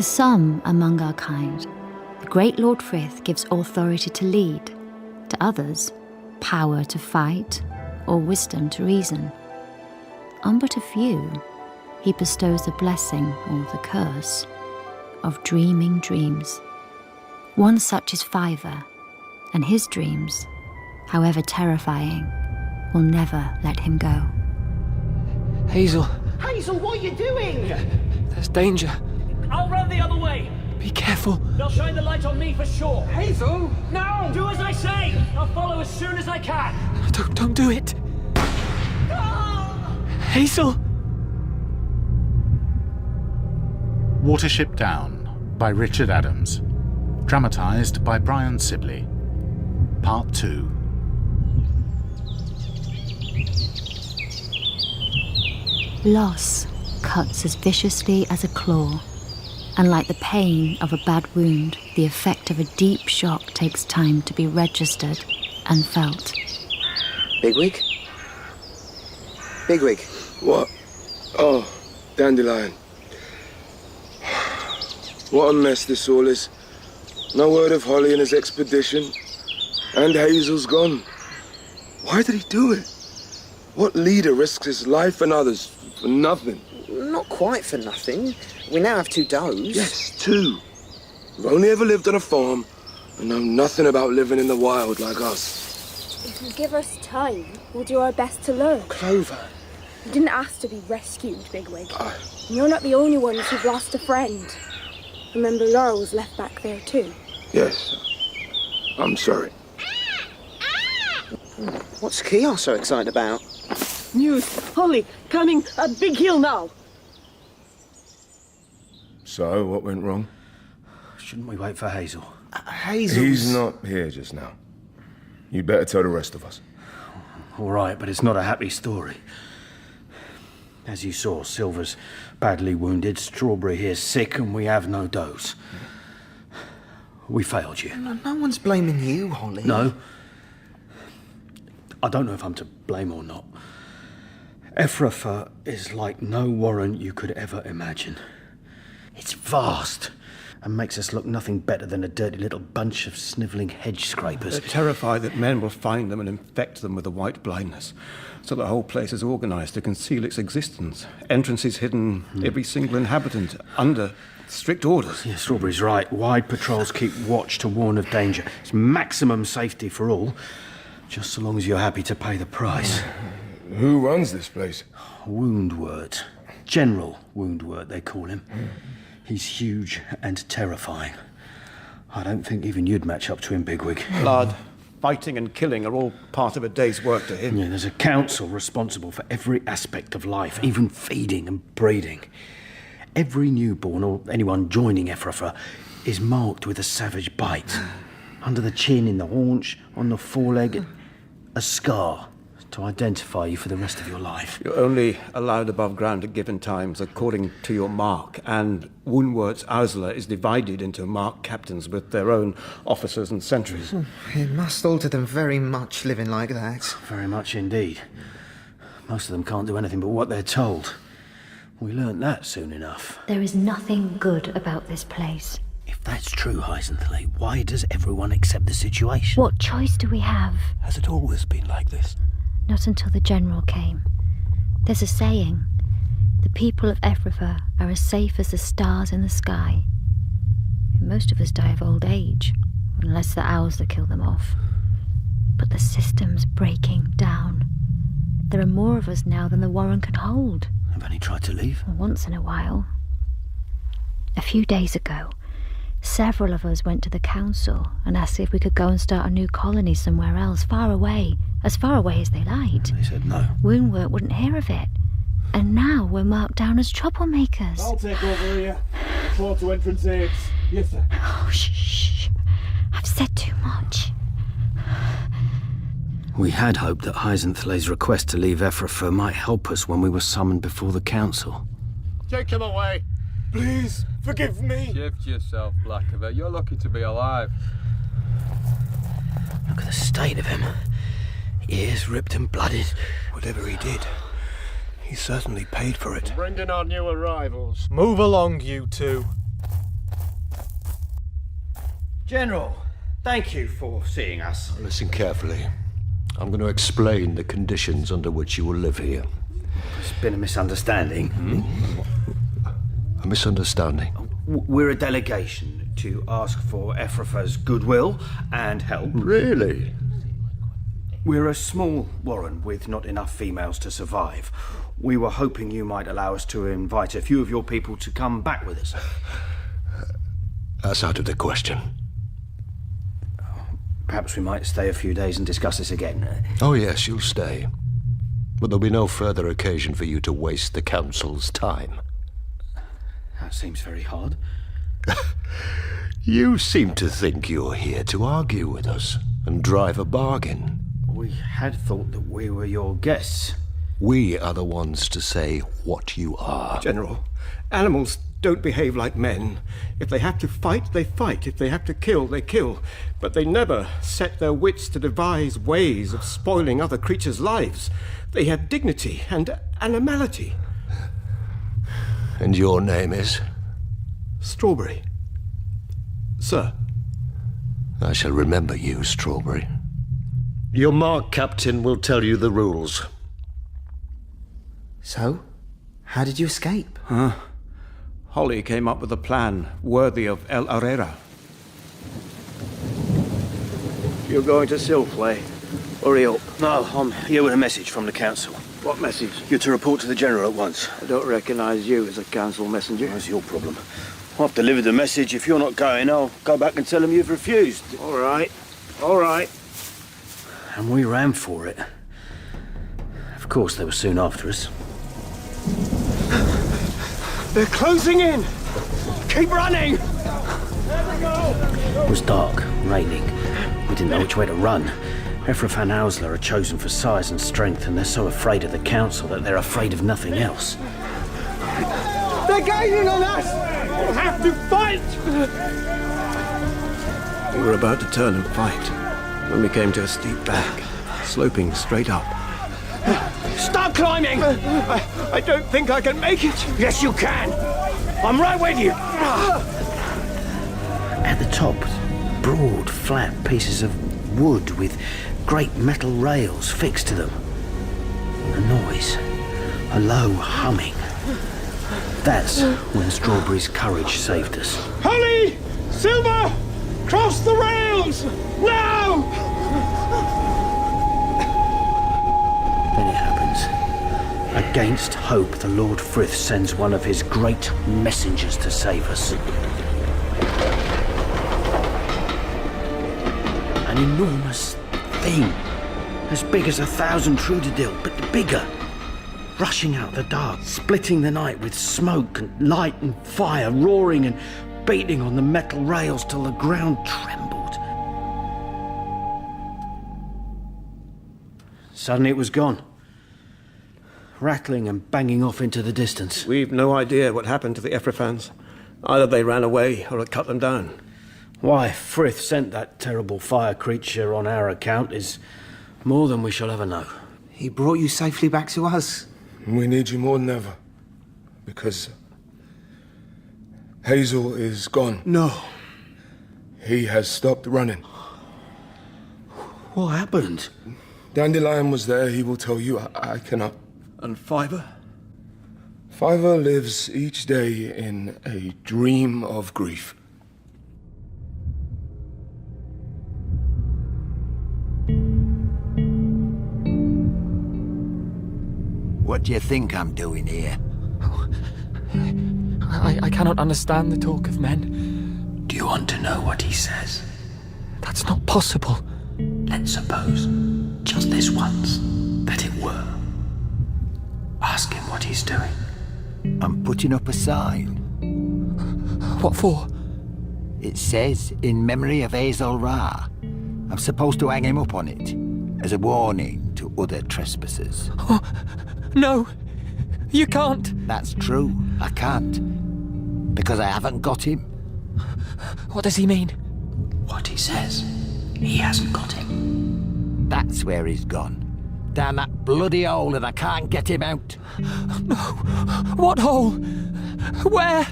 To some among our kind, the great Lord Frith gives authority to lead, to others, power to fight or wisdom to reason. On but a few, he bestows the blessing or the curse of dreaming dreams. One such is Fiver, and his dreams, however terrifying, will never let him go. Hazel, Hazel, what are you doing? there's danger. I'll run the other way. Be careful. They'll shine the light on me for sure. Hazel, no! Do as I say. I'll follow as soon as I can. Don't do it. Hazel! Watership Down by Richard Adams. Dramatised by Brian Sibley. Part 2. Loss cuts as viciously as a claw, and like the pain of a bad wound, the effect of a deep shock takes time to be registered and felt. Bigwig? Bigwig. What? Oh, Dandelion. What a mess this all is. No word of Holly and his expedition. And Hazel's gone. Why did he do it? What leader risks his life and others for nothing? Not quite for nothing. We now have 2 does. Yes, 2. We've only ever lived on a farm and know nothing about living in the wild like us. If you give us time, we'll do our best to learn. Clover. You didn't ask to be rescued, Bigwig. And you're not the only ones who've lost a friend. Remember, Laura was left back there too. Yes, I'm sorry. What's Keogh so excited about? News. Holly, coming a big hill now. So, what went wrong? Shouldn't we wait for Hazel? Hazel. He's not here just now. You'd better tell the rest of us. All right, but it's not a happy story. As you saw, Silver's badly wounded, Strawberry here's sick, and we have no dose. We failed you. No one's blaming you, Holly. No. I don't know if I'm to blame or not. Ephrafa is like no warren you could ever imagine. It's vast and makes us look nothing better than a dirty little bunch of snivelling hedge scrapers. They're terrified that men will find them and infect them with the white blindness. So the whole place is organised to conceal its existence. Entrances hidden, every single inhabitant under strict orders. Yeah, Strawberry's right. Wide patrols keep watch to warn of danger. It's maximum safety for all, just so long as you're happy to pay the price. Who runs this place? Woundwort. General Woundwort, they call him. He's huge and terrifying. I don't think even you'd match up to him, Bigwig. Blood, fighting and killing are all part of a day's work to him. Yeah, there's a council responsible for every aspect of life, even feeding and breeding. Every newborn or anyone joining Ephrafa is marked with a savage bite. Under the chin, in the haunch, on the foreleg, a scar to identify you for the rest of your life. You're only allowed above ground at given times according to your mark, and Woundwort's Ausla is divided into mark captains with their own officers and sentries. It must alter them very much living like that. Very much indeed. Most of them can't do anything but what they're told. We learnt that soon enough. There is nothing good about this place. If that's true, Heisenthal, why does everyone accept the situation? What choice do we have? Has it always been like this? Not until the General came. There's a saying, the people of Ephrafa are as safe as the stars in the sky. Most of us die of old age, unless the owls that kill them off. But the system's breaking down. There are more of us now than the Warren can hold. Have any tried to leave? Once in a while. A few days ago, several of us went to the council and asked if we could go and start a new colony somewhere else, far away as they liked. They said no. Woundwort wouldn't hear of it. And now we're marked down as troublemakers. I'll take over here. Floor to entrance aids. Yes, sir. Oh, shh. I've said too much. We had hoped that Heisenthal's request to leave Ephrafa might help us when we were summoned before the council. Take him away. Please, forgive me. Shift yourself, Blackaver. You're lucky to be alive. Look at the state of him. Ears ripped and blooded. Whatever he did, he certainly paid for it. Bring in our new arrivals. Move along, you two. General, thank you for seeing us. Listen carefully. I'm going to explain the conditions under which you will live here. It's been a misunderstanding. A misunderstanding? We're a delegation to ask for Ephrafa's goodwill and help. Really? We're a small warren with not enough females to survive. We were hoping you might allow us to invite a few of your people to come back with us. That's out of the question. Perhaps we might stay a few days and discuss this again. Oh yes, you'll stay. But there'll be no further occasion for you to waste the Council's time. That seems very hard. You seem to think you're here to argue with us and drive a bargain. We had thought that we were your guests. We are the ones to say what you are. General, animals don't behave like men. If they have to fight, they fight. If they have to kill, they kill. But they never set their wits to devise ways of spoiling other creatures' lives. They have dignity and animality. And your name is? Strawberry. Sir. I shall remember you, Strawberry. Your Mark Captain will tell you the rules. So, how did you escape? Holly came up with a plan worthy of El Herrera. You're going to Silfway. Hurry up. No, I'm here with a message from the council. What message? You're to report to the General at once. I don't recognise you as a council messenger. That's your problem. I've delivered the message. If you're not going, I'll go back and tell them you've refused. All right. All right. And we ran for it. Of course, they were soon after us. They're closing in! Keep running! It was dark, raining. We didn't know which way to run. Ephrafa and Ausla are chosen for size and strength, and they're so afraid of the council that they're afraid of nothing else. They're gaining on us! We'll have to fight! We were about to turn and fight when we came to a steep bank, sloping straight up. Start climbing! I don't think I can make it. Yes, you can! I'm right with you! At the top, broad, flat pieces of wood with great metal rails fixed to them. A noise, a low humming. That's when Strawberry's courage saved us. Holly! Silver! Cross the rails! Now! Then it happens. Against hope, the Lord Frith sends one of his great messengers to save us. An enormous thing, as big as 1,000 Trudadil, but bigger. Rushing out the dark, splitting the night with smoke and light and fire, roaring and beating on the metal rails till the ground trembled. Suddenly it was gone. Rattling and banging off into the distance. We've no idea what happened to the Ephraphans. Either they ran away or it cut them down. Why Frith sent that terrible fire creature on our account is more than we shall ever know. He brought you safely back to us. We need you more than ever. Because Hazel is gone. No. He has stopped running. What happened? Dandelion was there. He will tell you. I cannot. And Fiver? Fiver lives each day in a dream of grief. What do you think I'm doing here? I cannot understand the talk of men. Do you want to know what he says? That's not possible. Let's suppose, just this once, that it were. Ask him what he's doing. I'm putting up a sign. What for? It says, in memory of Hazel Ra. I'm supposed to hang him up on it, as a warning to other trespassers. Oh, no, you can't. That's true, I can't. Because I haven't got him. What does he mean? What he says. He hasn't got him. That's where he's gone. Down that bloody hole, and I can't get him out. No. What hole? Where?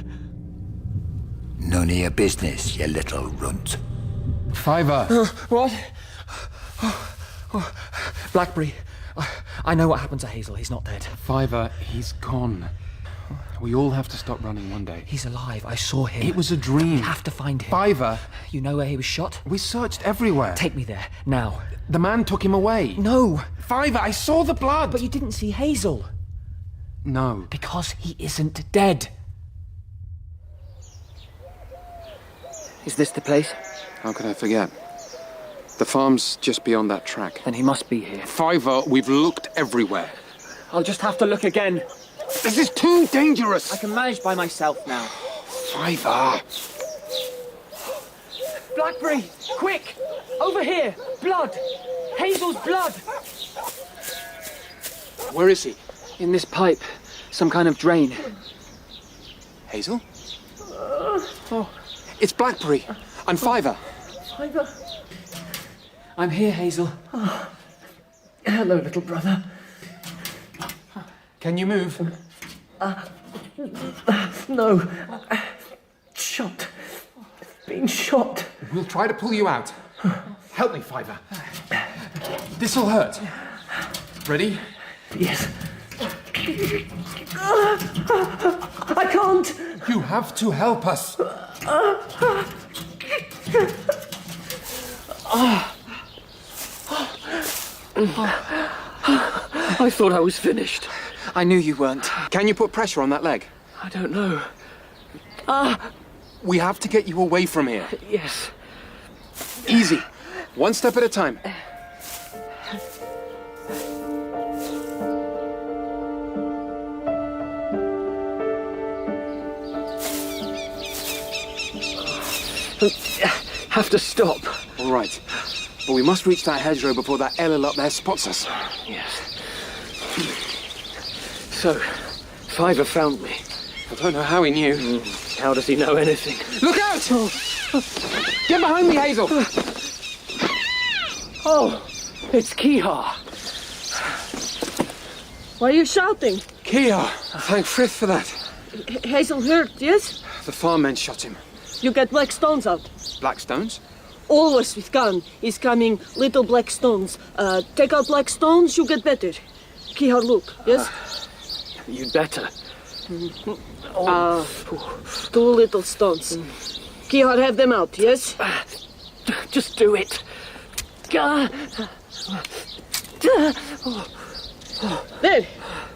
None of your business, you little runt. Fiver! What? Blackberry. I know what happened to Hazel. He's not dead. Fiver, he's gone. We all have to stop running one day. He's alive. I saw him. It was a dream. We have to find him. Fiver! You know where he was shot? We searched everywhere. Take me there, now. The man took him away. No! Fiver, I saw the blood! But you didn't see Hazel. No. Because he isn't dead. Is this the place? How could I forget? The farm's just beyond that track. Then he must be here. Fiver, we've looked everywhere. I'll just have to look again. This is too dangerous! I can manage by myself now. Fiver! Blackberry! Quick! Over here! Blood! Hazel's blood! Where is he? In this pipe. Some kind of drain. Hazel? Oh, it's Blackberry. I'm Fiver. Fiver. I'm here, Hazel. Oh. Hello, little brother. Can you move? No. Shot. Been shot. We'll try to pull you out. Help me, Fiver. This'll hurt. Ready? Yes. I can't. You have to help us. I thought I was finished. I knew you weren't. Can you put pressure on that leg? I don't know. We have to get you away from here. Yes. Easy. One step at a time. Have to stop. All right. But we must reach that hedgerow before that Ellel up there spots us. Yes. So, Fiver found me. I don't know how he knew. How does he know anything? Look out! Get behind me, Hazel! Oh, it's Kihar. Why are you shouting? Kia! Thank Frith for that. Hazel hurt, yes? The farmmen shot him. You get black stones out. Black stones? Always with gun is coming little black stones. Take out black stones, you get better. Kihar, look, yes? You'd better. Two little stones. Kihar, have them out, yes? Just do it. There.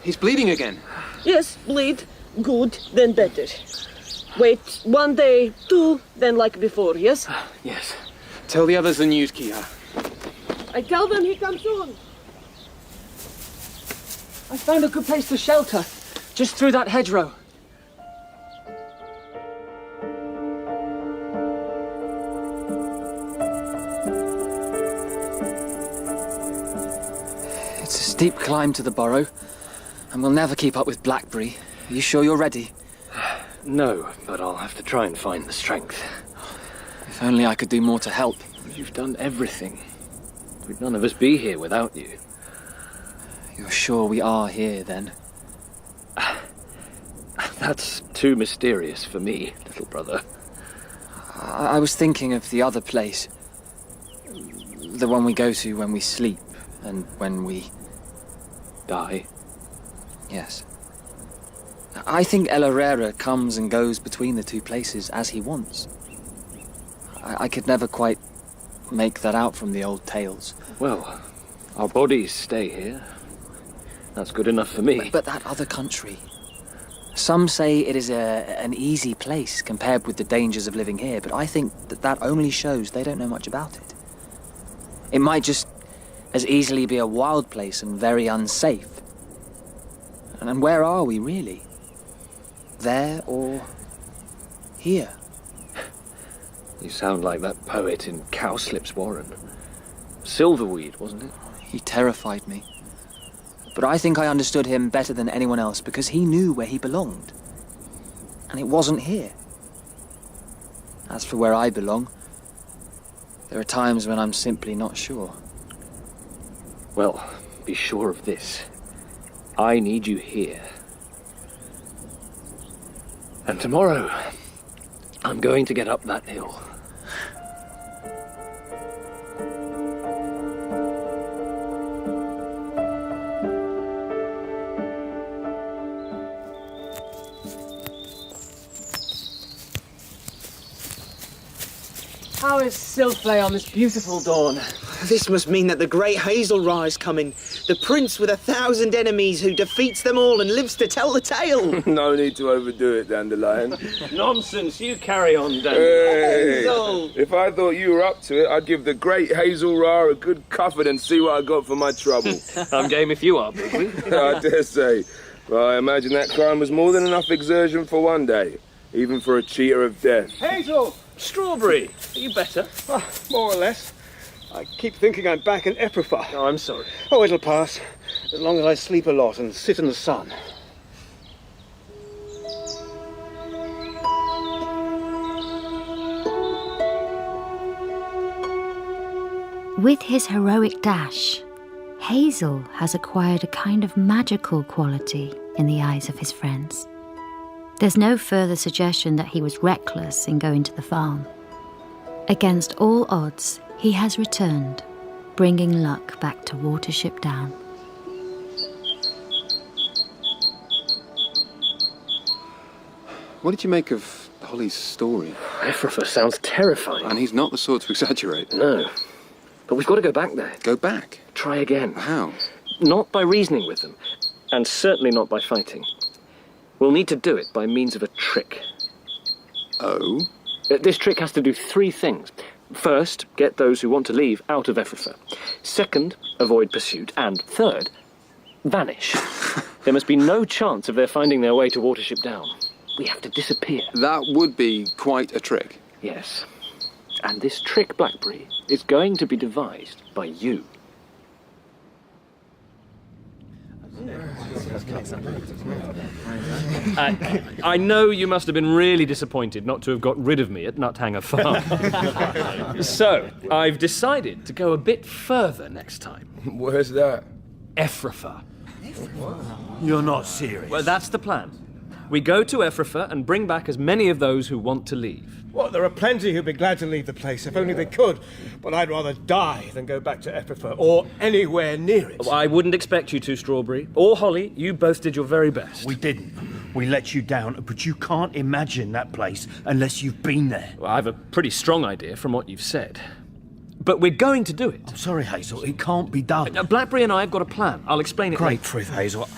He's bleeding again. Yes, bleed. Good, then better. Wait 1 day, 2, then like before, yes? Yes. Tell the others the news, Kia. I tell them he comes soon. I found a good place to shelter. Just through that hedgerow. It's a steep climb to the burrow, and we'll never keep up with Blackberry. Are you sure you're ready? No, but I'll have to try and find the strength. If only I could do more to help. You've done everything. We'd none of us be here without you. You're sure we are here, then? That's too mysterious for me, little brother. I was thinking of the other place. The one we go to when we sleep and when we... die? Yes. I think El Herrera comes and goes between the two places as he wants. I could never quite make that out from the old tales. Well, our bodies stay here. That's good enough for me. But that other country... Some say it is an easy place compared with the dangers of living here, but I think that only shows they don't know much about it. It might just as easily be a wild place and very unsafe. And where are we, really? There or here? You sound like that poet in Cowslip's Warren. Silverweed, wasn't it? He terrified me. But I think I understood him better than anyone else because he knew where he belonged. And it wasn't here. As for where I belong, there are times when I'm simply not sure. Well, be sure of this. I need you here. And tomorrow, I'm going to get up that hill. How is Silplay on this beautiful dawn? This must mean that the great Hazel is coming. The prince with 1,000 enemies who defeats them all and lives to tell the tale. No need to overdo it, Dandelion. Nonsense, you carry on, Dandelion. Hey, Hazel! if I thought you were up to it, I'd give the great Hazel Ra a good cuffing and see what I got for my trouble. I'm game if you are. I dare say. Well, I imagine that crime was more than enough exertion for one day, even for a cheater of death. Hazel! Strawberry, are you better? More or less. I keep thinking I'm back in Ephrata. Oh, I'm sorry. Oh, it'll pass. As long as I sleep a lot and sit in the sun. With his heroic dash, Hazel has acquired a kind of magical quality in the eyes of his friends. There's no further suggestion that he was reckless in going to the farm. Against all odds, he has returned, bringing luck back to Watership Down. What did you make of Holly's story? Ephrata sounds terrifying. And he's not the sort to exaggerate. No. But we've got to go back there. Go back? Try again. How? Not by reasoning with them, and certainly not by fighting. We'll need to do it by means of a trick. Oh? This trick has to do 3 things. First, get those who want to leave out of Ephrata. Second, avoid pursuit. And third, vanish. There must be no chance of their finding their way to Watership Down. We have to disappear. That would be quite a trick. Yes. And this trick, Blackberry, is going to be devised by you. I know you must have been really disappointed not to have got rid of me at Nuthanger Farm. So, I've decided to go a bit further next time. Where's that? Ephrata. You're not serious. Well, that's the plan. We go to Ephrata and bring back as many of those who want to leave. Well, there are plenty who'd be glad to leave the place if only they could, but I'd rather die than go back to Ephrata or anywhere near it. I wouldn't expect you to, Strawberry. Or Holly, you both did your very best. We didn't. We let you down, but you can't imagine that place unless you've been there. Well, I have a pretty strong idea from what you've said. But we're going to do it. I'm sorry, Hazel, it can't be done. Blackberry and I have got a plan. I'll explain it Great later. truth, Hazel.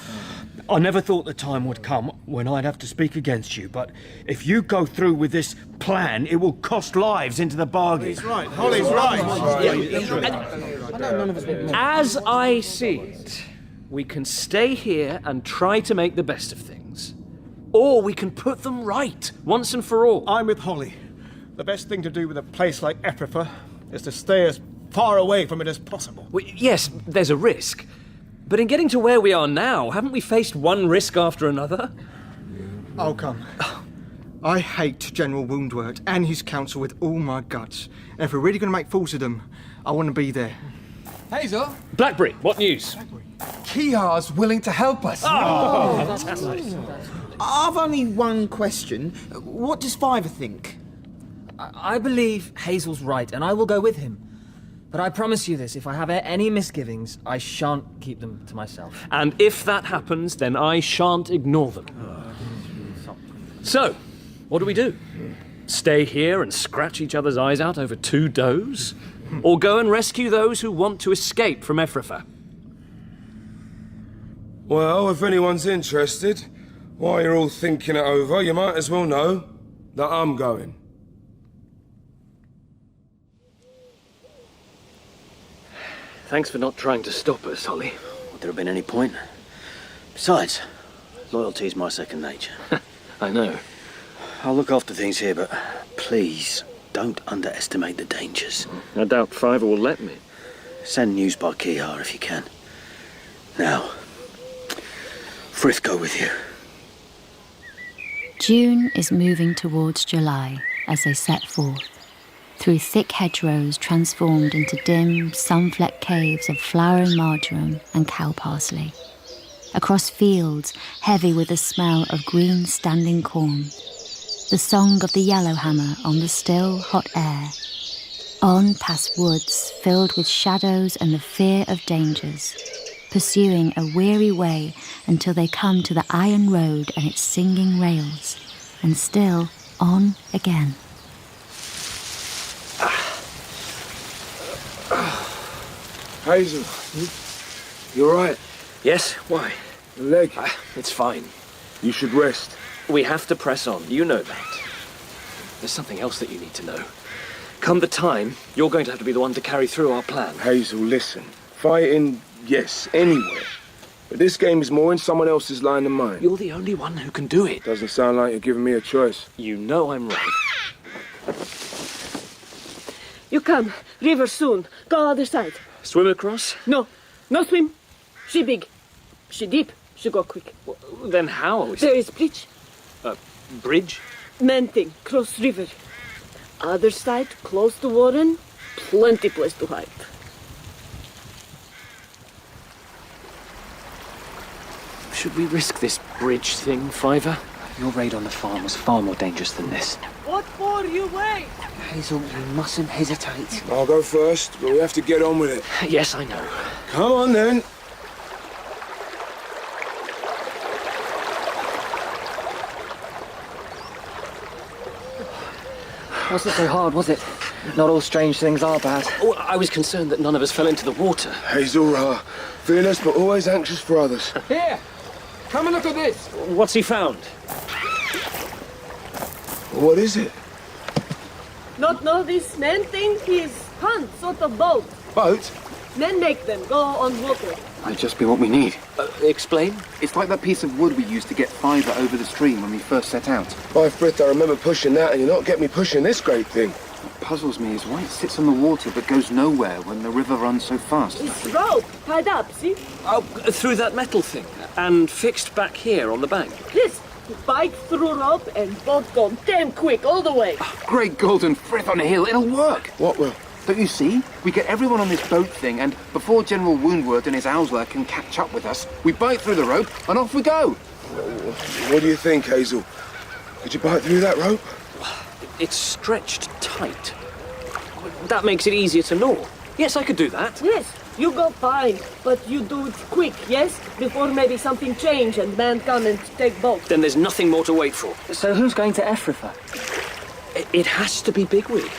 I never thought the time would come when I'd have to speak against you, but if you go through with this plan, it will cost lives into the bargain. He's right. Holly's right. As I see it, we can stay here and try to make the best of things. Or we can put them right, once and for all. I'm with Holly. The best thing to do with a place like Ephrata is to stay as far away from it as possible. Well, yes, there's a risk. But in getting to where we are now, haven't we faced one risk after another? Oh, come. I hate General Woundwort and his council with all my guts. And if we're really going to make fools of them, I want to be there. Hazel? Blackberry, what news? Kiar's willing to help us. Oh, fantastic. I've only one question. What does Fiver think? I believe Hazel's right, and I will go with him. But I promise you this, if I have any misgivings, I shan't keep them to myself. And if that happens, then I shan't ignore them. So, what do we do? Stay here and scratch each other's eyes out over 2 does? Or go and rescue those who want to escape from Ephrata? Well, if anyone's interested, while you're all thinking it over, you might as well know that I'm going. Thanks for not trying to stop us, Holly. Would there have been any point? Besides, loyalty's my second nature. I know. I'll look after things here, but please don't underestimate the dangers. I doubt Fiver will let me. Send news by Kihar if you can. Now, Frith go with you. June is moving towards July as they set forth, through thick hedgerows transformed into dim, sun-flecked caves of flowering marjoram and cow parsley, across fields heavy with the smell of green standing corn, the song of the yellowhammer on the still, hot air, on past woods filled with shadows and the fear of dangers, pursuing a weary way until they come to the iron road and its singing rails, and still on again. Hazel, you alright? Yes, why? The leg. It's fine. You should rest. We have to press on, you know that. There's something else that you need to know. Come the time, you're going to have to be the one to carry through our plan. Hazel, listen. Fighting, yes, anywhere. But this game is more in someone else's line than mine. You're the only one who can do it. Doesn't sound like you're giving me a choice. You know I'm right. You come. River soon. Go other side. Swim across? No. No swim. She big. She deep. She go quick. Well, then how are we... There is bridge. Bridge? Man thing. Cross river. Other side, close to Warren. Plenty place to hide. Should we risk this bridge thing, Fiver? Your raid on the farm was far more dangerous than this. What for you wait? Hazel, you mustn't hesitate. I'll go first, but we have to get on with it. Yes, I know. Come on, then. Wasn't so hard, was it? Not all strange things are bad. Oh, I was concerned that none of us fell into the water. Hazel, fearless but always anxious for others. Here! Come and look at this! What's he found? What is it? Not know this man thing? His hunt, sort of boat. Boat? Men make them go on water. Might just be what we need. Explain? It's like that piece of wood we used to get Fiver over the stream when we first set out. By Frith, I remember pushing that, and you're not getting me pushing this great thing. What puzzles me is why it sits on the water but goes nowhere when the river runs so fast. It's rope, tied up, see? Oh, through that metal thing. And fixed back here on the bank. Yes, bike through rope and boat go damn quick all the way. Great golden Frith on a hill, it'll work. What will? Don't you see? We get everyone on this boat thing, and before General Woundwort and his Owsler can catch up with us, we bite through the rope, and off we go. What do you think, Hazel? Could you bite through that rope? It's stretched tight. That makes it easier to gnaw. Yes, I could do that. Yes, you go fine, but you do it quick, yes? Before maybe something change and man come and take boat. Then there's nothing more to wait for. So who's going to Ephrafa? It has to be Bigwig.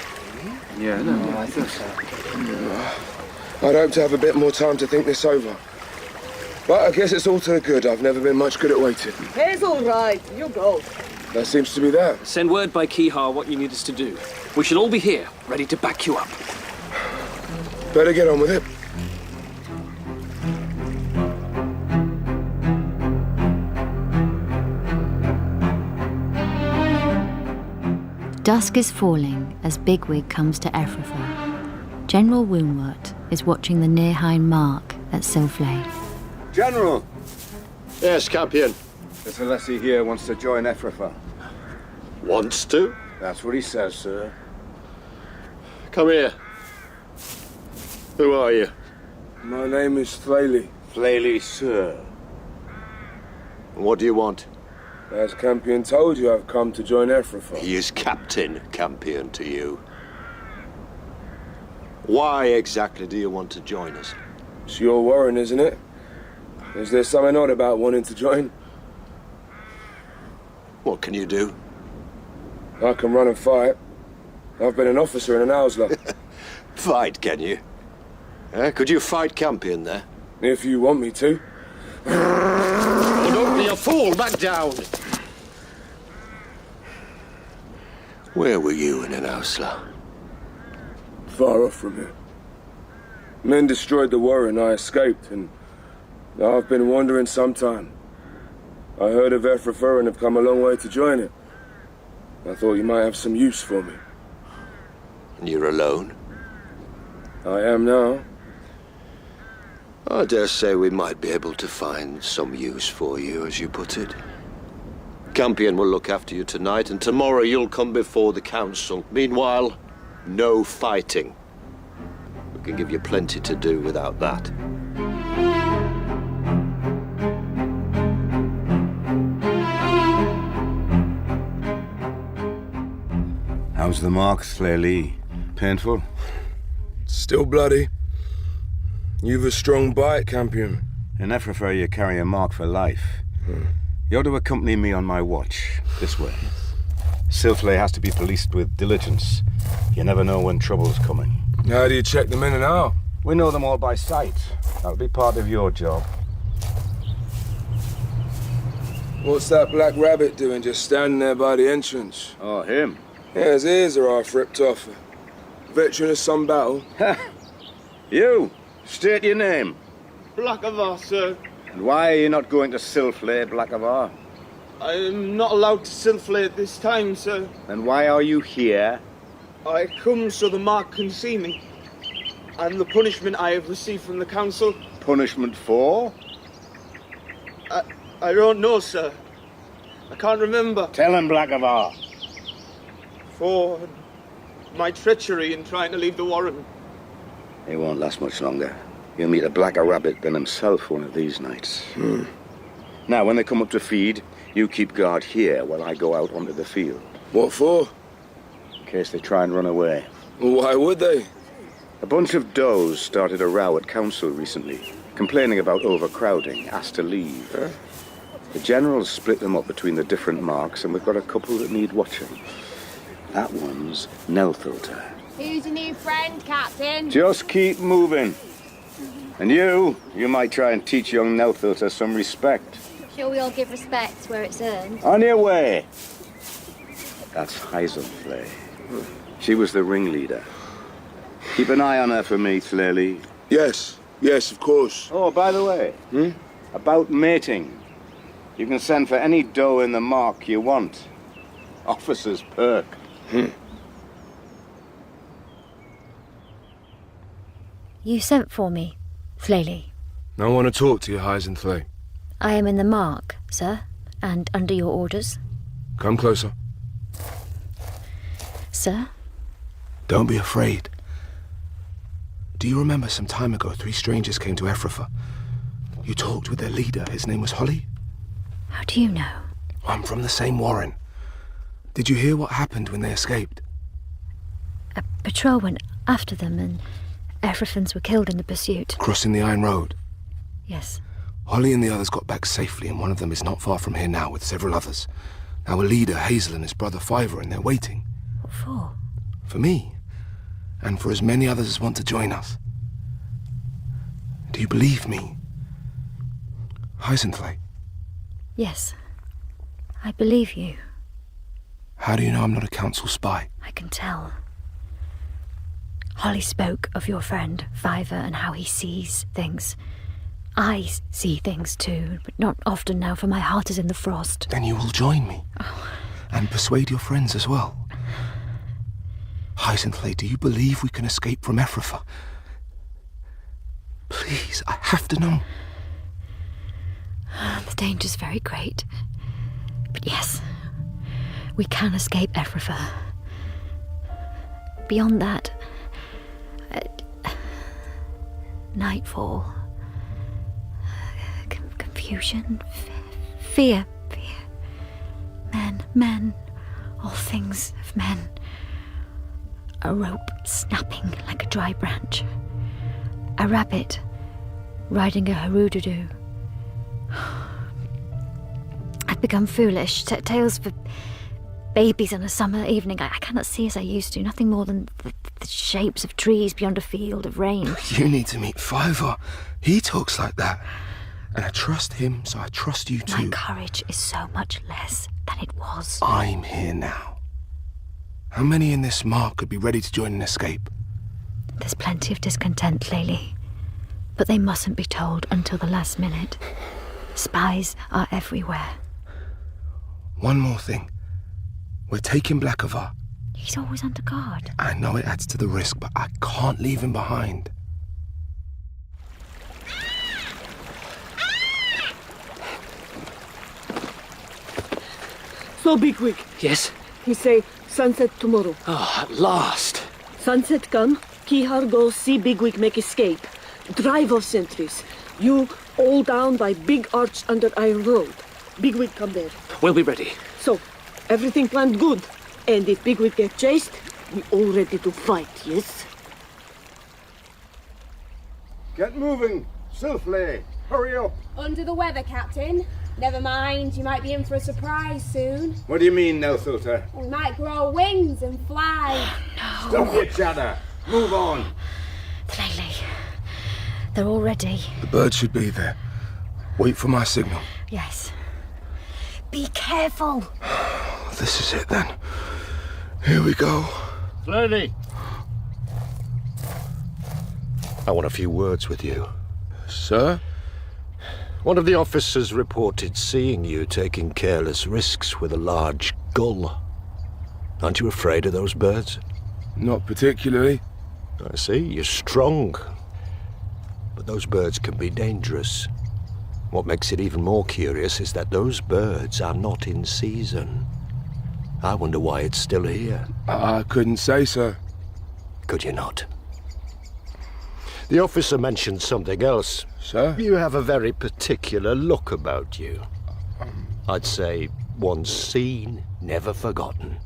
Yeah, No, I think so. I'd hope to have a bit more time to think this over. But I guess it's all to the good. I've never been much good at waiting. Hazel, right, you go. That seems to be that. Send word by Kihar what you need us to do. We should all be here, ready to back you up. Better get on with it. Dusk is falling as Bigwig comes to Ephrafa. General Woundwort is watching the Nearhine mark at Silfley. General! Yes, Campion. There's a lessee here wants to join Ephrafa. Wants to? That's what he says, sir. Come here. Who are you? My name is Flaley. Flaley, sir. What do you want? As Campion told you, I've come to join Ephrafa. He is Captain Campion to you. Why exactly do you want to join us? It's your Warren, isn't it? Is there something odd about wanting to join? What can you do? I can run and fight. I've been an officer and an Owsler. Fight, can you? Could you fight Campion there? If you want me to. Oh, don't be a fool! Back down! Where were you in an Owsler? Far off from here. Men destroyed the Warren, I escaped, and now I've been wandering some time. I heard of Ephrafa and have come a long way to join it. I thought you might have some use for me. And you're alone? I am now. I dare say we might be able to find some use for you, as you put it. Campion will look after you tonight, and tomorrow you'll come before the council. Meanwhile, no fighting. We can give you plenty to do without that. How's the mark, Flaley? Painful? Still bloody. You've a strong bite, Campion. In Ephrafa, you carry a mark for life. You're to accompany me on my watch. This way. Silfley has to be policed with diligence. You never know when trouble's coming. How do you check them in and out? We know them all by sight. That'll be part of your job. What's that black rabbit doing just standing there by the entrance? Oh, him? Yeah, his ears are half ripped off. Veteran of some battle. You! State your name. Blackavar, sir. And why are you not going to Silflay, Blackavar? I am not allowed to Silflay at this time, sir. And why are you here? I come so the mark can see me. And the punishment I have received from the council. Punishment for? I don't know, sir. I can't remember. Tell him, Blackavar. For my treachery in trying to leave the Warren. It won't last much longer. You'll meet a blacker rabbit than himself one of these nights. Now, when they come up to feed, you keep guard here while I go out onto the field. What for? In case they try and run away. Why would they? A bunch of does started a row at council recently, complaining about overcrowding, asked to leave. The generals split them up between the different marks, and we've got a couple that need watching. That one's Nelthilter. Who's your new friend, Captain? Just keep moving. And you might try and teach young Nelthilter some respect. Sure we all give respect where it's earned. On your way. That's Heisenflay. She was the ringleader. Keep an eye on her for me, Thleli. Yes, of course. Oh, by the way, about mating. You can send for any doe in the mark you want. Officer's perk. You sent for me, Thleli. I want to talk to you, Heisenflay. I am in the mark, sir, and under your orders. Come closer. Sir? Don't be afraid. Do you remember some time ago 3 strangers came to Ephrafa? You talked with their leader. His name was Holly? How do you know? I'm from the same warren. Did you hear what happened when they escaped? A patrol went after them and Ephraphans were killed in the pursuit. Crossing the Iron Road? Yes. Holly and the others got back safely, and one of them is not far from here now with several others. Our leader, Hazel, and his brother Fiver, and they're waiting. What for? For me. And for as many others as want to join us. Do you believe me? Heisenflay? Yes. I believe you. How do you know I'm not a council spy? I can tell. Holly spoke of your friend, Fiver, and how he sees things. I see things too, but not often now, for my heart is in the frost. Then you will join me. And persuade your friends as well. Heisenflay, do you believe we can escape from Ephrafa? Please, I have to know. The danger's very great. But yes, we can escape Ephrafa. Beyond that, nightfall, confusion, fear. Men, all things of men. A rope snapping like a dry branch. A rabbit riding a harududu. I've become foolish. Tales for babies on a summer evening. I cannot see as I used to. Nothing more than the shapes of trees beyond a field of rain. You need to meet Fiver. He talks like that. And I trust him, so I trust you too. My courage is so much less than it was. I'm here now. How many in this mark could be ready to join an escape? There's plenty of discontent lately, but they mustn't be told until the last minute. Spies are everywhere. One more thing. We're taking Blackavar. He's always under guard. I know it adds to the risk, but I can't leave him behind. So, Bigwig. Yes? He say sunset tomorrow. Oh, at last. Sunset come, Kihar go see Bigwig make escape. Drive off sentries. You all down by big arch under Iron Road. Bigwig come there. We'll be ready. So, everything planned good. And if Bigwig get chased, we all ready to fight, yes? Get moving, Silflay. Hurry up. Under the weather, Captain. Never mind, you might be in for a surprise soon. What do you mean, Nelthilter? We might grow wings and fly. Stop your chatter. Move on. Thleli, They're all ready. The bird should be there. Wait for my signal. Yes. Be careful. This is it then. Here we go. Slowly. I want a few words with you. Sir? One of the officers reported seeing you taking careless risks with a large gull. Aren't you afraid of those birds? Not particularly. I see, you're strong. But those birds can be dangerous. What makes it even more curious is that those birds are not in season. I wonder why it's still here. I couldn't say, sir. Could you not? The officer mentioned something else. Sir? You have a very particular look about you. I'd say once seen, never forgotten.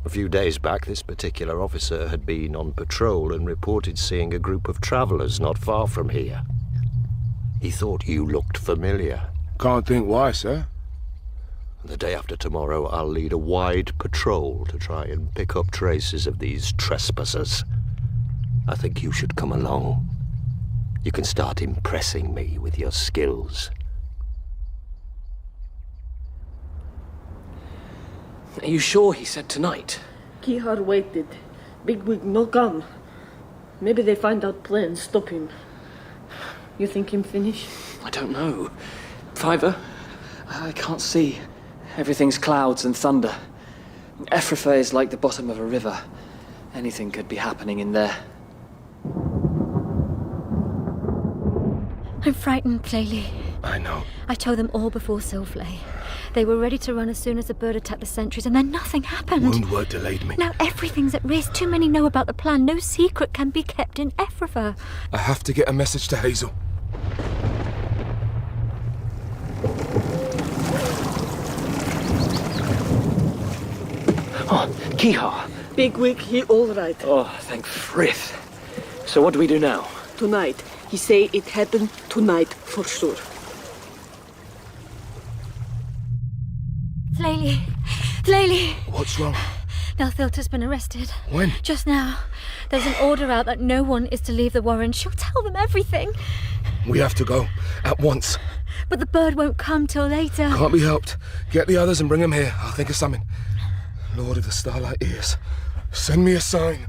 A few days back, this particular officer had been on patrol and reported seeing a group of travellers not far from here. He thought you looked familiar. Can't think why, sir. The day after tomorrow, I'll lead a wide patrol to try and pick up traces of these trespassers. I think you should come along. You can start impressing me with your skills. Are you sure he said tonight? Kihar waited. Bigwig no come. Maybe they find out plan, stop him. You think him finish? I don't know. Fiver? I can't see. Everything's clouds and thunder. Ephrata is like the bottom of a river. Anything could be happening in there. I'm frightened, Claylee. I know. I told them all before Silflay. They were ready to run as soon as the bird attacked the sentries, and then nothing happened. Woundwort delayed me. Now everything's at risk. Too many know about the plan. No secret can be kept in Ephrata. I have to get a message to Hazel. Oh, Kihar. Bigwig, he all right. Oh, thank Frith. So what do we do now? Tonight. He say it happened tonight for sure. Claylee! What's wrong? Nelthilda's been arrested. When? Just now. There's an order out that no one is to leave the Warren. She'll tell them everything. We have to go. At once. But the bird won't come till later. Can't be helped. Get the others and bring them here. I'll think of something. Lord of the Starlight Ears, send me a sign.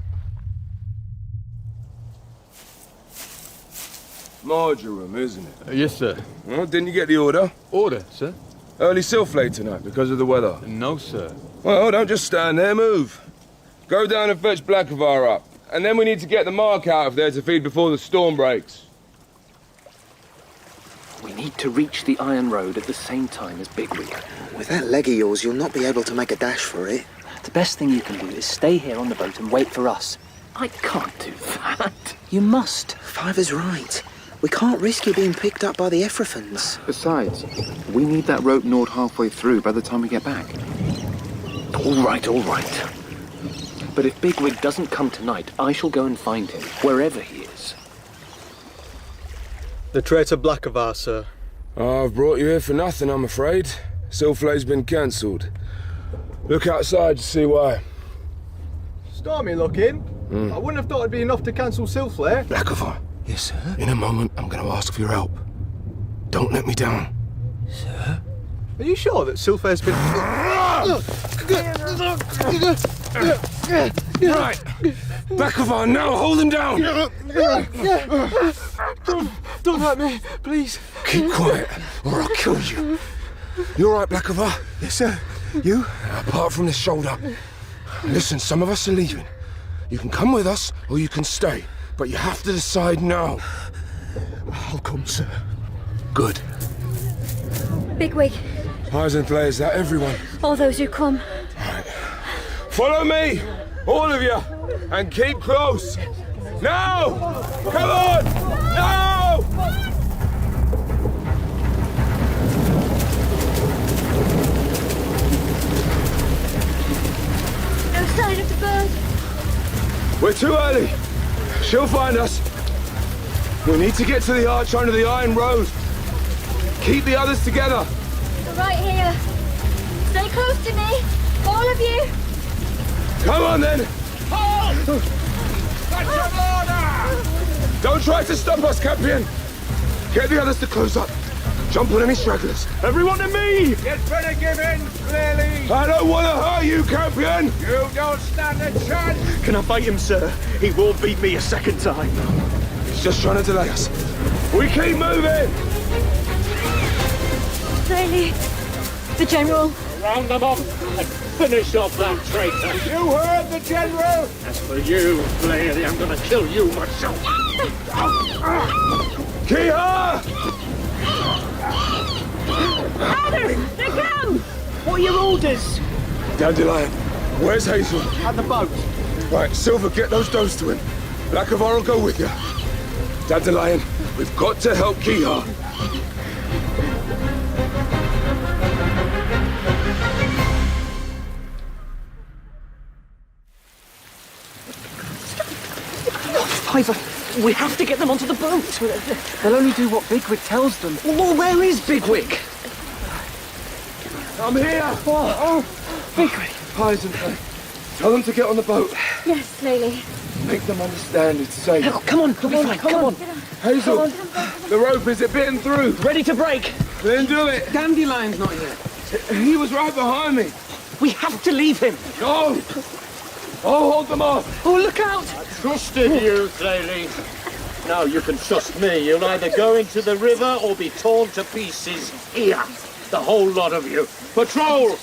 Marjoram, isn't it? Yes, sir. Well, didn't you get the order? Order, sir? Early Silflay tonight because of the weather. No, sir. Well, don't just stand there, move. Go down and fetch Blackavar up. And then we need to get the mark out of there to feed before the storm breaks. We need to reach the Iron Road at the same time as Bigwig. With that leg of yours, you'll not be able to make a dash for it. The best thing you can do is stay here on the boat and wait for us. I can't do that. You must. Fiver's right. We can't risk you being picked up by the Ephrafans. Besides, we need that rope gnawed halfway through by the time we get back. All right, all right. But if Bigwig doesn't come tonight, I shall go and find him, wherever he is. The traitor Blackavar, sir. I've brought you here for nothing, I'm afraid. Silflay's been cancelled. Look outside to see why. Stormy looking. I wouldn't have thought it'd be enough to cancel Silflay. Blackavar. Yes, sir? In a moment, I'm going to ask for your help. Don't let me down. Sir? Are you sure that Silflay's been... Right. Blackavar, now hold him down. Don't hurt me, please. Keep quiet, or I'll kill you. You all right, Blackavar? Yes, sir. You? Apart from this shoulder. Listen, some of us are leaving. You can come with us, or you can stay. But you have to decide now. I'll come, sir. Good. Bigwig, Eisenflay, is that everyone? all those who come. Follow me, all of you, and keep close. Now! Come on! Now! No sign of the bird. We're too early. She'll find us. We need to get to the arch under the Iron Road. Keep the others together. They're right here. Stay close to me, all of you. Come on then. Hold! That's an order! Don't try to stop us, Campion! Get the others to close up. Jump on any stragglers. Everyone to me! You'd better give in, clearly! I don't want to hurt you, Campion! You don't stand a chance! Can I fight him, sir? He won't beat me a second time. He's just trying to delay us. We keep moving! Really? The General? Round them up and finish off that traitor. You heard the General! As for you, Flaherty, I'm gonna kill you myself. Kia! Others! They come! What are your orders? Dandelion, where's Hazel? At the boat. Right, Silver, get those doors to him. Blackavar will go with you. Dandelion, we've got to help Kia. Fiver, we have to get them onto the boat. They'll only do what Bigwig tells them. Well, where is Bigwig? I'm here! Oh, Bigwig. Heisenberg, tell them to get on the boat. Yes, slowly. Make them understand it's safe. Oh, come on, come on. Hazel, the rope, is it bitten through? Ready to break. Then do it. Dandelion's not here. He was right behind me. We have to leave him. No! I'll hold them off. Oh, look out! Trusted you, Thalie. Now you can trust me. You'll either go into the river or be torn to pieces here. The whole lot of you. Patrol!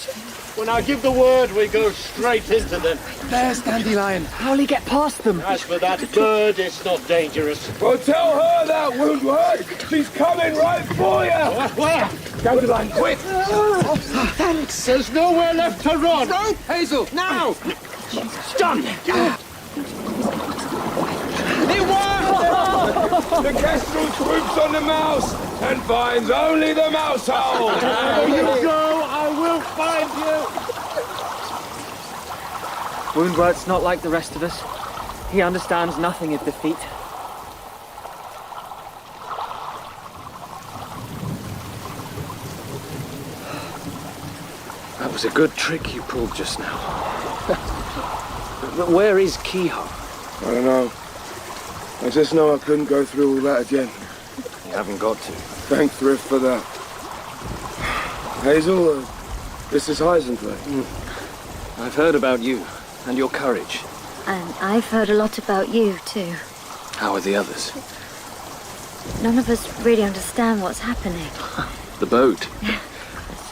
When I give the word, we go straight into them. There's Dandelion. How'll he get past them? As for that bird, it's not dangerous. Well, tell her that, Woundward. She's coming right for you. Where? Dandelion, quick. Thanks. There's nowhere left to run. Rope, Hazel, now! It's done. It worked! The kestrel swoops on the mouse and finds only the mouse hole. Wherever you go, I will find you. Woundward's not like the rest of us. He understands nothing of defeat. That was a good trick you pulled just now. But where is Kihar? I don't know. I just know I couldn't go through all that again. You haven't got to. Thank Thrift for that. Hazel, this is Heisenberg. I've heard about you and your courage. And I've heard a lot about you, too. How are the others? None of us really understand what's happening. The boat.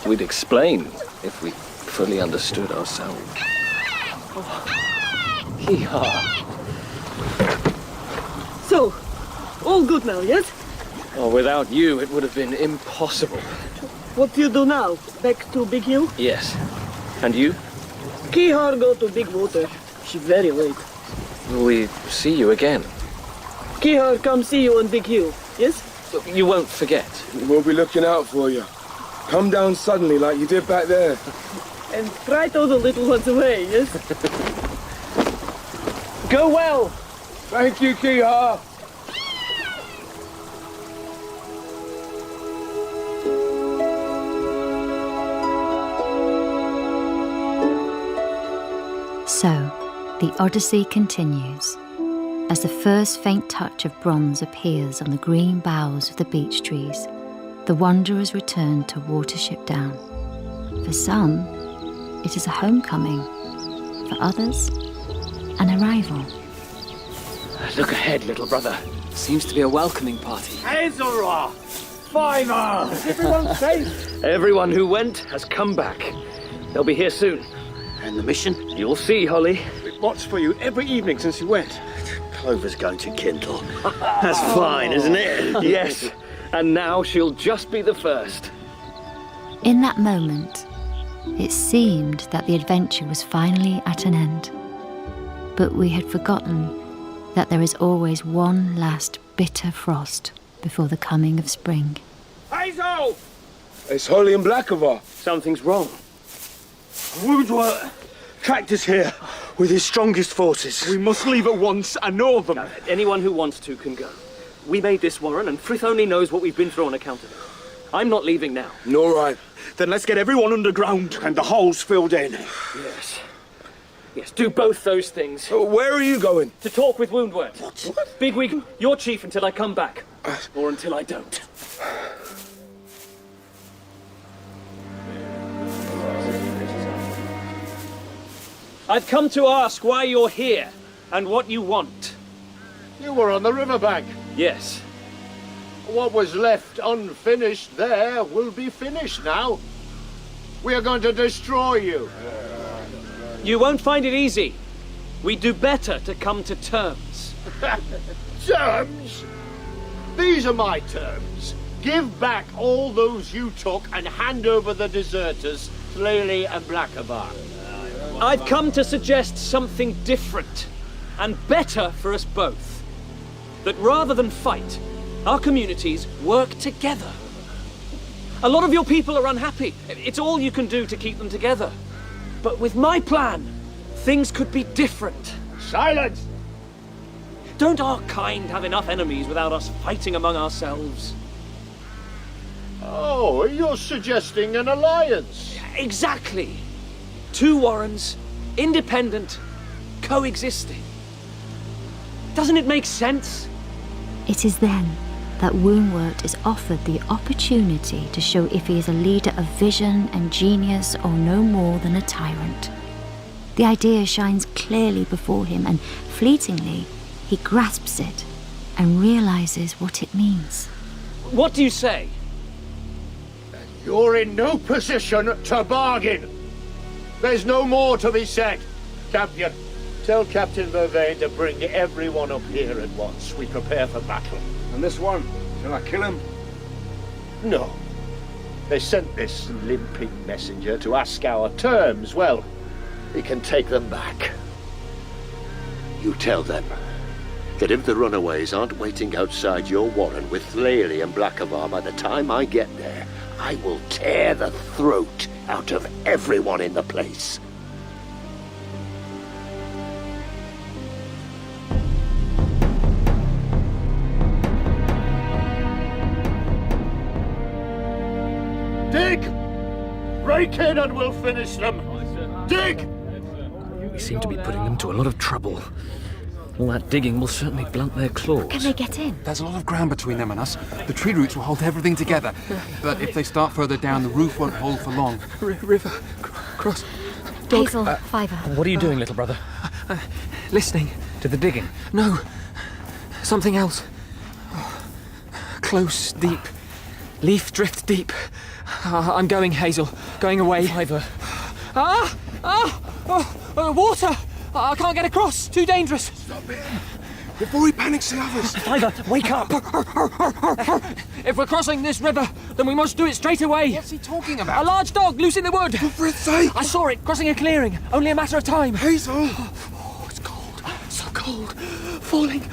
We'd explain if we fully understood ourselves. Hee-haw. So, all good now, yes? Oh, without you, it would have been impossible. What do you do now? Back to Big Hill? Yes. And you? Kihar go to Big Water. She very late. Will we see you again? Kihar come see you on Big Hill, yes? You won't forget. We'll be looking out for you. Come down suddenly like you did back there. And try throw the little ones away, yes? Go well. Thank you, Kihar. So, the Odyssey continues. As the first faint touch of bronze appears on the green boughs of the beech trees, the wanderers return to Watership Down. For some, it is a homecoming. For others, an arrival. Look ahead, little brother. Seems to be a welcoming party. Hazelra! Fiver! Is everyone safe? Everyone who went has come back. They'll be here soon. And the mission? You'll see, Holly. We've watched for you every evening since you went. Clover's going to kindle. That's fine, isn't it? Yes. And now she'll just be the first. In that moment, it seemed that the adventure was finally at an end. But we had forgotten that there is always one last bitter frost before the coming of spring. Hazel! It's Holly and Blackavar. Something's wrong. Woundwort tracked us here with his strongest forces. We must leave at once. I know them. No, anyone who wants to can go. We made this warren, and Frith only knows what we've been through on account of it. I'm not leaving now. All right. Then let's get everyone underground. And the holes filled in. Yes. Yes, do both those things. Where are you going? To talk with Woundwort. What? Bigwig, you're chief until I come back. Or until I don't. I've come to ask why you're here, and what you want. You were on the riverbank. Yes. What was left unfinished there will be finished now. We are going to destroy you. You won't find it easy. We do better to come to terms. Terms? These are my terms. Give back all those you took and hand over the deserters, Thleli and Blackabar. I've come to suggest something different and better for us both. That rather than fight, our communities work together. A lot of your people are unhappy. It's all you can do to keep them together. But with my plan, things could be different. Silence! Don't our kind have enough enemies without us fighting among ourselves? Oh, you're suggesting an alliance? Exactly. 2 Warrens, independent, coexisting. Doesn't it make sense? It is then that Woundwort is offered the opportunity to show if he is a leader of vision and genius or no more than a tyrant. The idea shines clearly before him, and fleetingly he grasps it and realizes what it means. What do you say? You're in no position to bargain. There's no more to be said. Champion, tell Captain Vervain to bring everyone up here at once. We prepare for battle. And this one, shall I kill him? No. They sent this limping messenger to ask our terms. Well, we can take them back. You tell them that if the runaways aren't waiting outside your warren with Thleli and Blackavar by the time I get there, I will tear the throat out of everyone in the place. Dig! Break in and we'll finish them. Dig! We seem to be putting them to a lot of trouble. All that digging will certainly blunt their claws. Can they get in? There's a lot of ground between them and us. The tree roots will hold everything together. But if they start further down, the roof won't hold for long. River. Cross. Dog. Hazel, Fiver. What are you doing, little brother? Listening. To the digging? No. Something else. Close, deep. Leaf drift deep. I'm going, Hazel. Going away. Fiver. Water! I can't get across. Too dangerous. Stop him! Before he panics the others. Fiver, wake up! If we're crossing this river, then we must do it straight away. What's he talking about? A large dog loose in the wood. For its sake! I saw it crossing a clearing. Only a matter of time. Hazel! Oh, it's cold. So cold. Falling.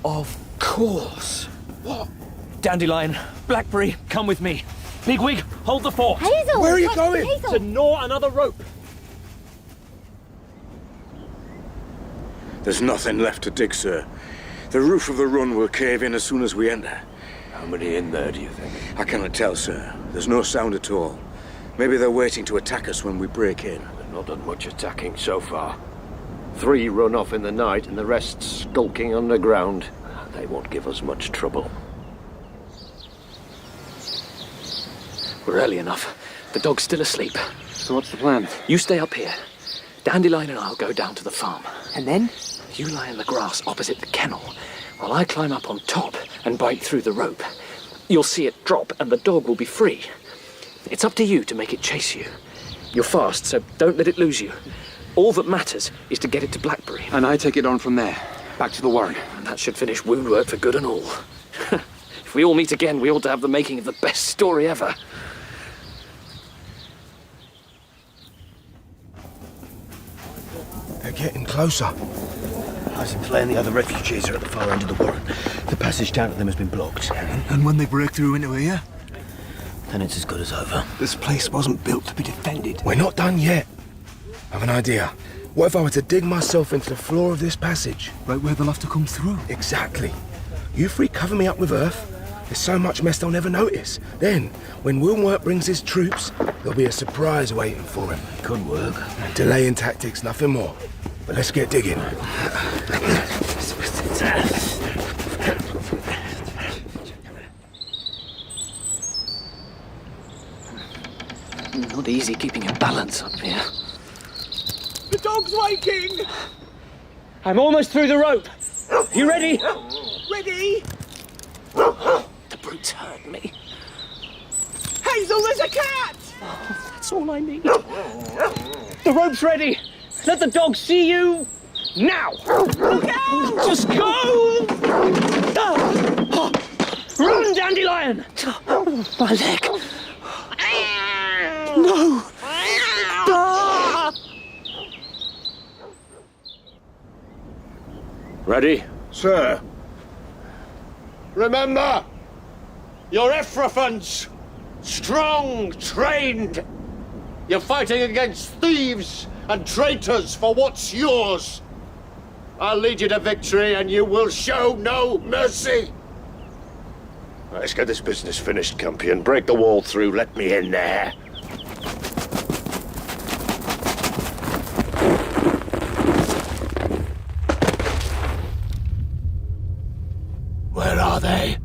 Of course. What? Dandelion, Blackberry, come with me. Bigwig, hold the fort. Hazel! Where are you going? Hazel! To gnaw another rope. There's nothing left to dig, sir. The roof of the run will cave in as soon as we enter. How many in there, do you think? I cannot tell, sir. There's no sound at all. Maybe they're waiting to attack us when we break in. They've not done much attacking so far. 3 run off in the night and the rest skulking underground. They won't give us much trouble. We're early enough. The dog's still asleep. So what's the plan? You stay up here. Dandelion and I'll go down to the farm. And then? You lie in the grass opposite the kennel, while I climb up on top and bite through the rope. You'll see it drop and the dog will be free. It's up to you to make it chase you. You're fast, so don't let it lose you. All that matters is to get it to Blackberry. And I take it on from there. Back to the warren. And that should finish Woundwort for good and all. If we all meet again, we ought to have the making of the best story ever. They're getting closer. Eisenflay and the other refugees are at the far end of the warren. The passage down to them has been blocked. And when they break through into here? Then it's as good as over. This place wasn't built to be defended. We're not done yet. I've an idea. What if I were to dig myself into the floor of this passage? Right where they'll have to come through. Exactly. You three cover me up with earth. There's so much mess they'll never notice. Then, when Woundwort brings his troops, there'll be a surprise waiting for him. Could work. Delaying tactics, nothing more. But let's get digging. Not easy keeping a balance up here. The dog's waking! I'm almost through the rope. You ready? Ready? The brute's hurt me. Hazel, there's a cat! That's all I need. The rope's ready. Let the dog see you now. Look out! Just go! Run, Dandelion! My leg. No! Ready? Sir. Remember, you're Ephrathans. Strong, trained. You're fighting against thieves and traitors for what's yours. I'll lead you to victory and you will show no mercy. Let's get this business finished, Campion. Break the wall through. Let me in there. Where are they?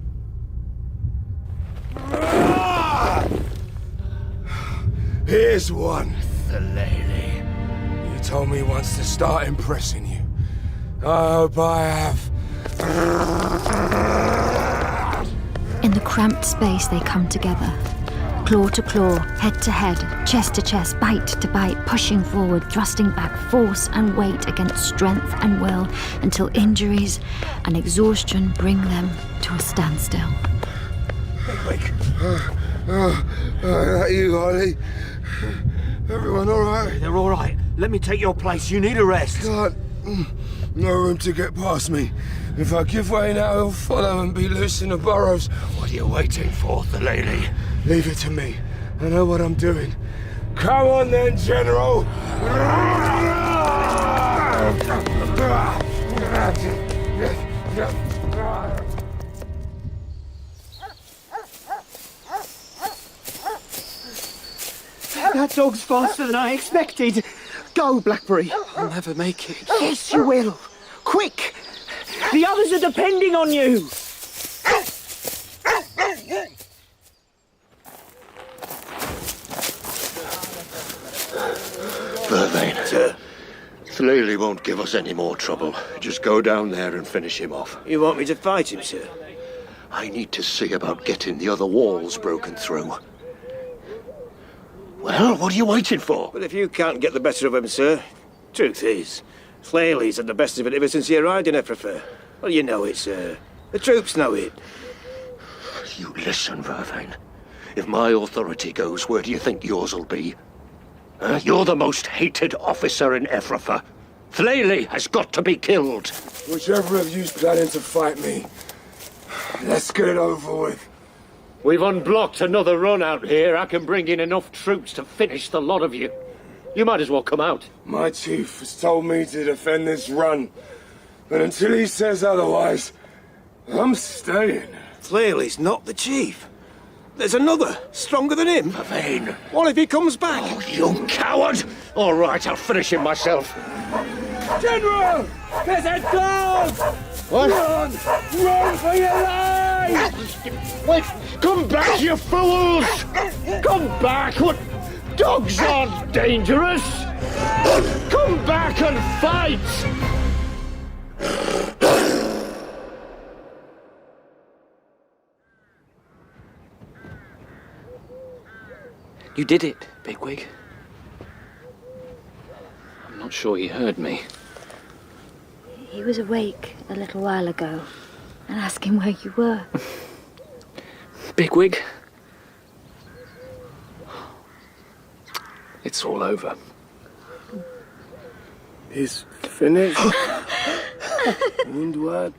Here's one, Thaleli. You told me once to start impressing you. I hope I have. In the cramped space, they come together. Claw to claw, head to head, chest to chest, bite to bite, pushing forward, thrusting back force and weight against strength and will, until injuries and exhaustion bring them to a standstill. That you, Ollie? Everyone all right? They're all right. Let me take your place. You need a rest. God, no room to get past me. If I give way now, he'll follow and be loose in the burrows. What are you waiting for, Thaleli? Leave it to me. I know what I'm doing. Come on then, General! That dog's faster than I expected. Go, Blackberry. I'll never make it. Yes, you will. Quick! The others are depending on you. Vervain. Sir. Thaleli won't give us any more trouble. Just go down there and finish him off. You want me to fight him, sir? I need to see about getting the other walls broken through. Well, what are you waiting for? Well, if you can't get the better of him, sir. Truth is, Thaleli's had the best of it ever since he arrived in Ephrathah. Well, you know it, sir. The troops know it. You listen, Vervain. If my authority goes, where do you think yours will be? You're the most hated officer in Ephrathah. Thaleli has got to be killed. Whichever of you's planning to fight me, let's get it over with. We've unblocked another run out here. I can bring in enough troops to finish the lot of you. You might as well come out. My chief has told me to defend this run. But until he says otherwise, I'm staying. Thaleli's not the chief. There's another, stronger than him. Vervain. What if he comes back? Oh, you coward! All right, I'll finish him myself. General! There's a dog! What? Run! Run for your life! Wait! Come back, you fools! Come back! What? Dogs aren't dangerous! Come back and fight! You did it, Bigwig. I'm not sure he heard me. He was awake a little while ago and asked him where you were. Bigwig? It's all over. He's finished? Woundwort?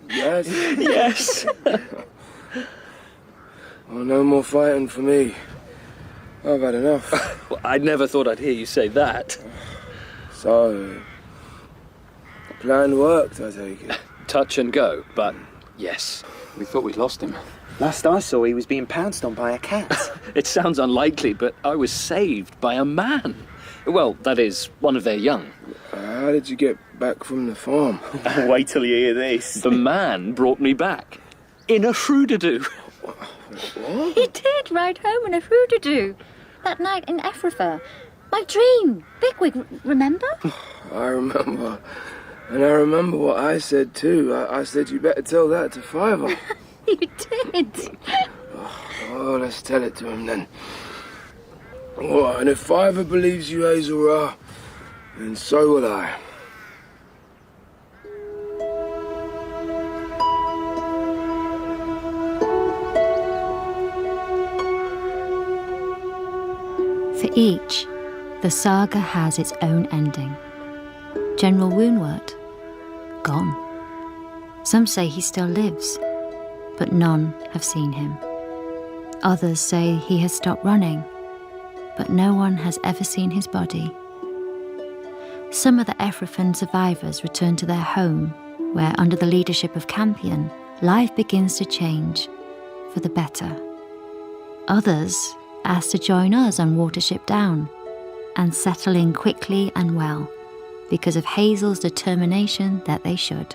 Yes? Yes. Oh, no more fighting for me. I've had enough. Well, I never thought I'd hear you say that. So, the plan worked, I take it. Touch and go, but yes. We thought we'd lost him. Last I saw, he was being pounced on by a cat. It sounds unlikely, but I was saved by a man. Well, that is, one of their young. How did you get back from the farm? Wait till you hear this. The man brought me back. In a fruitadoo. What? He did ride home in a fruitadoo. That night in Ephrafa. My dream. Bigwig, remember? I remember. And I remember what I said too. I said you better tell that to Fiver. You did. Oh, let's tell it to him then. Oh, and if Fiver believes you, Hazel, then so will I. For each, the saga has its own ending. General Woundwort, gone. Some say he still lives, but none have seen him. Others say he has stopped running, but no one has ever seen his body. Some of the Ephrafen survivors return to their home, where under the leadership of Campion, life begins to change for the better. Others ask to join us on Watership Down and settle in quickly and well because of Hazel's determination that they should.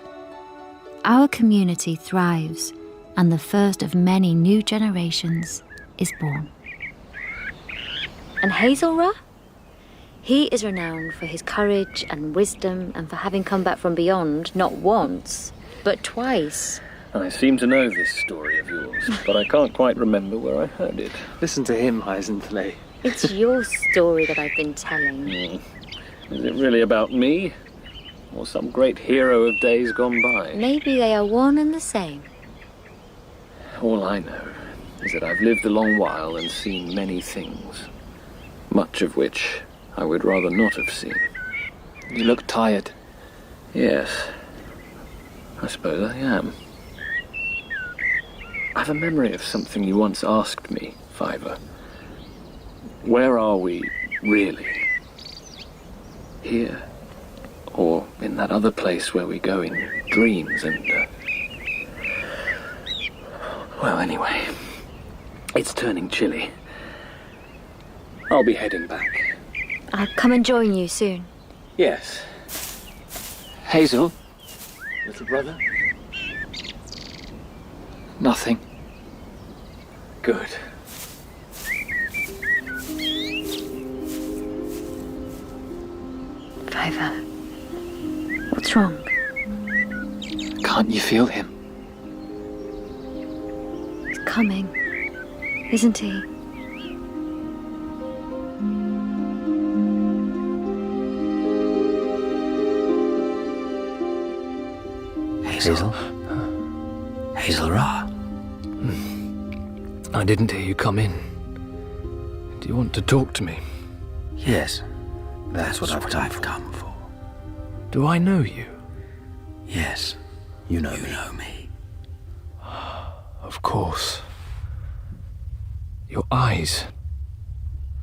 Our community thrives, and the first of many new generations is born. And Hazelra? He is renowned for his courage and wisdom and for having come back from beyond not once, but twice. I seem to know this story of yours, but I can't quite remember where I heard it. Listen to him, Heisenthlee. It's your story that I've been telling. Is it really about me? Or some great hero of days gone by? Maybe they are one and the same. All I know is that I've lived a long while and seen many things, much of which I would rather not have seen. You look tired. Yes, I suppose I am. I've a memory of something you once asked me, Fiver. Where are we, really? Here? Or in that other place where we go in dreams and... Well, anyway, it's turning chilly. I'll be heading back. I'll come and join you soon. Yes. Hazel? Little brother? Nothing. Good. Fiver, what's wrong? Can't you feel him? He's coming, isn't he? Hazel? Hazelra? I didn't hear you come in. Do you want to talk to me? Yes, that's what I've come for. Do I know you? Yes, you know me. Of course. Your eyes,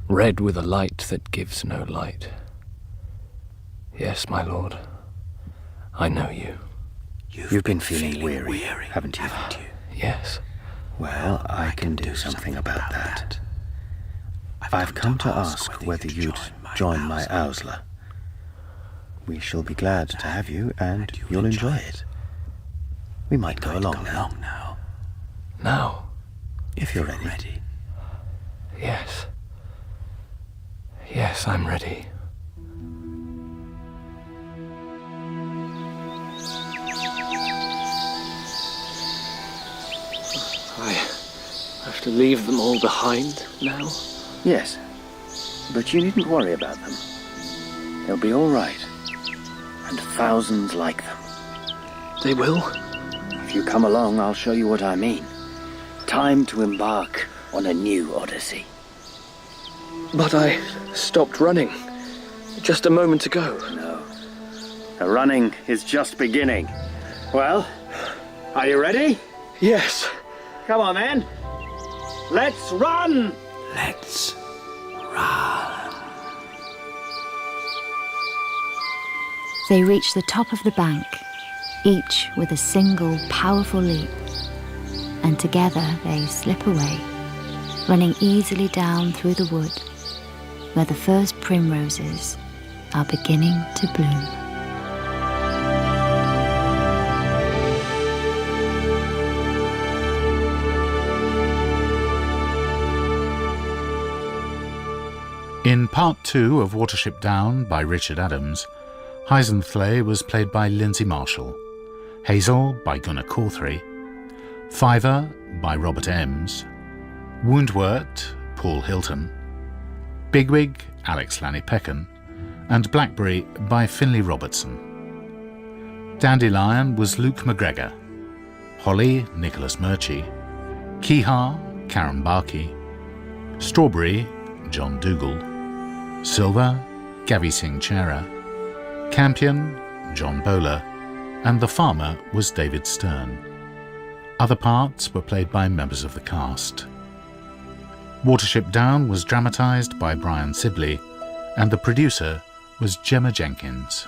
red with a light that gives no light. Yes, my lord, I know you. You've been feeling weary, haven't you? Yes. Well, I can do something about that. I've come to ask whether you'd join my Ausla. We shall be glad to have you, and you'll enjoy it. We might go along now. Now? If you're ready. Yes. Yes, I'm ready. I have to leave them all behind now? Yes, but you needn't worry about them. They'll be all right, and thousands like them. They will? If you come along, I'll show you what I mean. Time to embark on a new odyssey. But I stopped running just a moment ago. No. The running is just beginning. Well, are you ready? Yes. Come on, then. Let's run! Let's run. They reach the top of the bank, each with a single powerful leap. and together they slip away, running easily down through the wood, where the first primroses are beginning to bloom. In Part 2 of Watership Down by Richard Adams, Hyzenthley was played by Lindsay Marshall, Hazel by Gunnar Cawthry, Fiver by Robert Ems, Woundwort, Paul Hilton, Bigwig, Alex Lanny-Peckin, and Blackberry by Finlay Robertson. Dandelion was Luke McGregor, Holly, Nicholas Murchie, Keehar, Karen Barkey, Strawberry, John Dougal, Silver, Gavi Singh Chera, Campion, John Bowler, and the farmer was David Stern. Other parts were played by members of the cast. Watership Down was dramatised by Brian Sibley, and the producer was Gemma Jenkins.